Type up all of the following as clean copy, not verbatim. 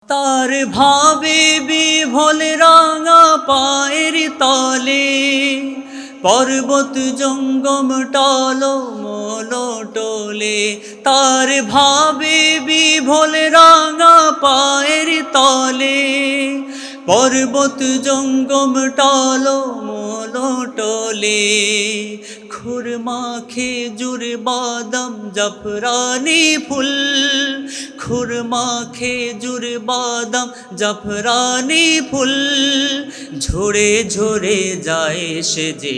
তার ভাবে বিভোল রাঙা পায়ের তলে, পর্বত জঙ্গম টলো মলো টোলে। তার ভাবে বিভোল রাঙা পায়ের তলে, পর্বত জঙ্গম টলো মলো টোলে। খুরমা খেজুর বাদাম জাফরানি ফুল, খুরমা খেজুর বাদাম জাফরানি ফুল, ঝরে ঝরে যায় সে যে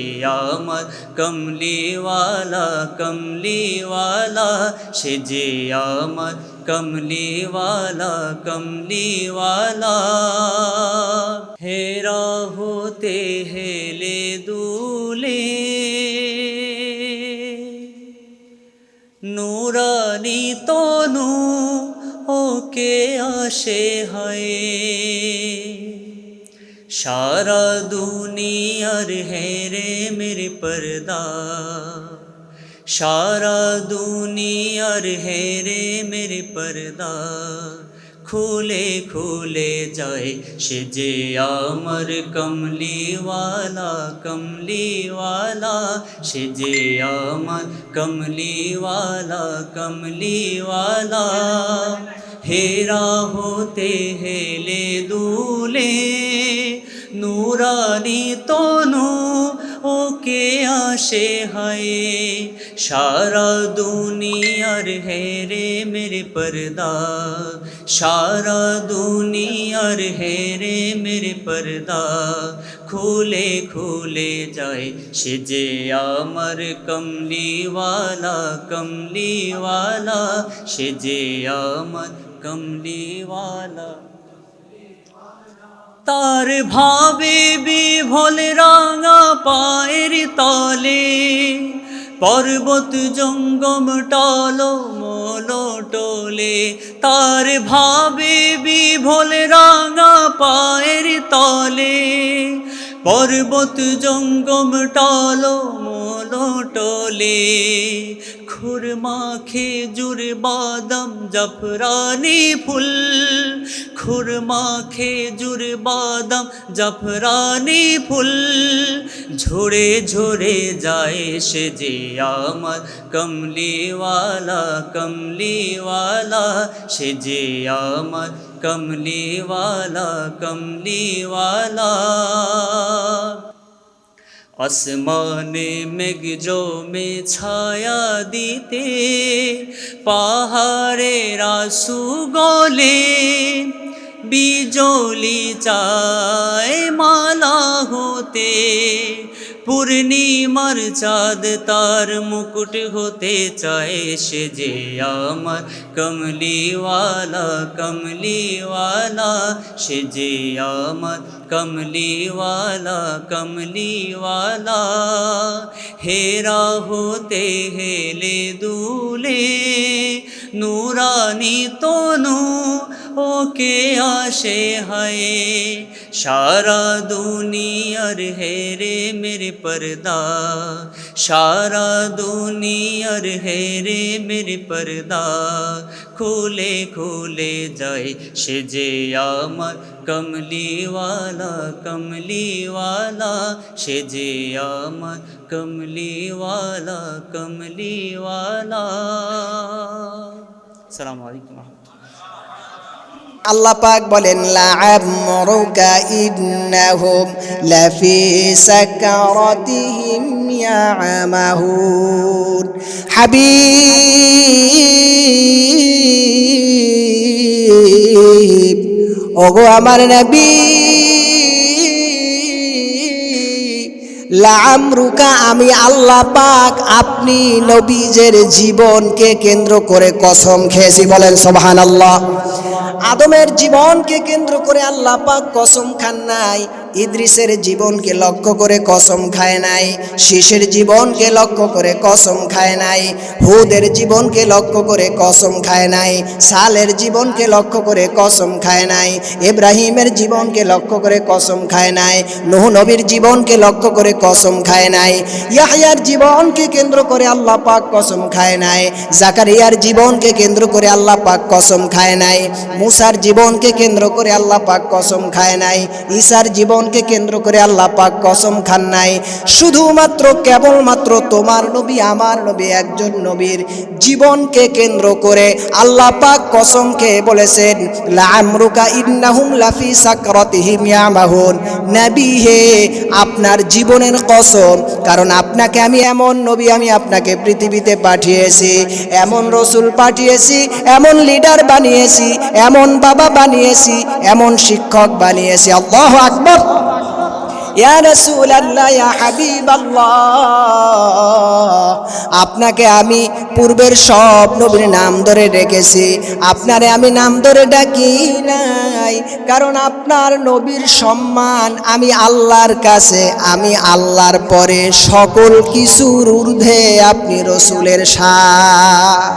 আমার কমলিওয়ালা, কমলিওয়ালা সে যে আমার কমলিওয়ালা, কমলিওয়ালা। হেরা হতে হেলে দুলে, নুরানি তনু ওকে আসে হায়। সারা দুনিয়ার হেরে মেরে পর্দা, সারা দুনিয়ার হেরে মেরে পর্দা, খুলে খুলে যায় সে যে আমার কমলিওয়ালা, কমলিওয়ালা সে যে আমার কমলিওয়ালা, কমলিওয়ালা। হেরা হতে হেলে দুলে, নুরানি তনু ওকে আসে হায়। সারা দুনিয়ার হেরে মেরে পর্দা, সারা দুনিয়ার হেরে মেরে পর্দা, খুলে খুলে যায় সে যে আমার কমলিওয়ালা, কমলিওয়ালা সে যে আমার কমলিওয়ালা। তার ভাবে বিভোল রাঙা পায়ের তলে, পর্বত জঙ্গম টলো মলো টোলে। তার ভাবে বিভোল রাঙা পায়ের তলে, পর্বত জঙ্গম টলো মলো টোলে। খুরমা খেজুর বাদাম জাফরানি ফুল, খুরমা খেজুর বাদাম জাফরানি ফুল, ঝরে ঝরে যায় সে যে আমার কমলিওয়ালা, কমলিওয়ালা সে যে আমার কমলিওয়ালা, কমলিওয়ালা। আসমানে মেঘ জমে ছায়া দিতে, পাহাড়ের আঁসু গলে, বিজলি চায় মালা হতে, পূর্ণিমার চাঁদ তার মুকুট হতে চায় সে যে আমার কমলিওয়ালা, কমলিওয়ালা সে যে আমার কমলিওয়ালা, কমলিওয়ালা। হেরা হতে হেলে দুলে, নুরানি তনু ওকে আসে হায়। সারা দুনিয়ার হেরে মেরে পর্দা, সারা দুনিয়ার হেরে মেরে পর্দা, খুলে খুলে যায় সে যে আমার কমলিওয়ালা, কমলিওয়ালা সে যে আমার কমলিওয়ালা, কমলিওয়ালা। আসসালামু আলাইকুম। আল্লাহ পাক বলেন লা'আমরুকা ইন্নাহুম লাফি সাকারাতিহিম ইয়ামাহুন। হাবিব ওগো আমার নবী, লা'আমরুকা আমি আল্লাহ পাক আপনি নবীজের জীবনকে কেন্দ্র করে কসম খেয়েছি, বলেন সুবহানাল্লাহ। আদমের জীবনকে কেন্দ্র করে আল্লাহ পাক কসম খান নাই, ইদ্রিসের জীবনকে লক্ষ্য করে কসম খায় নাই, শীষের জীবনকে লক্ষ্য করে কসম খায় নাই, হুদের জীবনকে লক্ষ্য করে কসম খায় নাই, সালের জীবনকে লক্ষ্য করে কসম খায় নাই, ইব্রাহিমের জীবনকে লক্ষ্য করে কসম খায় নাই, নূহ নবীর জীবনকে লক্ষ্য করে কসম খায় নাই, ইয়াহইয়ার জীবনকে কেন্দ্র করে আল্লাহ পাক কসম খায় নাই, জাকারিয়ার জীবনকে কেন্দ্র করে আল্লাহ পাক কসম খায় নাই, মুসার জীবনকে কেন্দ্র করে আল্লাহ পাক কসম খায় নাই, ঈসার জীবনকে কেন্দ্র করে আল্লাহ পাক কসম খান নাই। শুধুমাত্র কেবলমাত্র তোমার নবী আমার নবী একজন নবীর জীবনকে কেন্দ্র করে আল্লাহ পাক কসম খেয়ে বলেছেন, লাআমরুকা ইন্নাহুম লাফি সাকরাতিহিম ইয়ামাহুন। নবী হে, আপনার জীবনের কসম, কারণ আপনাকে আমি এমন নবী, আমি আপনাকে পৃথিবীতে পাঠিয়েছি, এমন রসুল পাঠিয়েছি, এমন লিডার বানিয়েছি, এমন বাবা বানিয়েছি, এমন শিক্ষক বানিয়েছি। আল্লাহু আকবার। ইয়া রাসূলুল্লাহ, ইয়া হাবিবাল্লাহ, আপনাকে আমি পূর্বের সব নবীর নাম ধরে রেখেছি, আপনারে আমি নাম ধরে ডাকি নাই, কারণ আপনার নবীর সম্মান আমি আল্লাহর কাছে, আমি আল্লাহর পরে সকল কিছুর ঊর্ধ্বে আপনি রসুলের শান।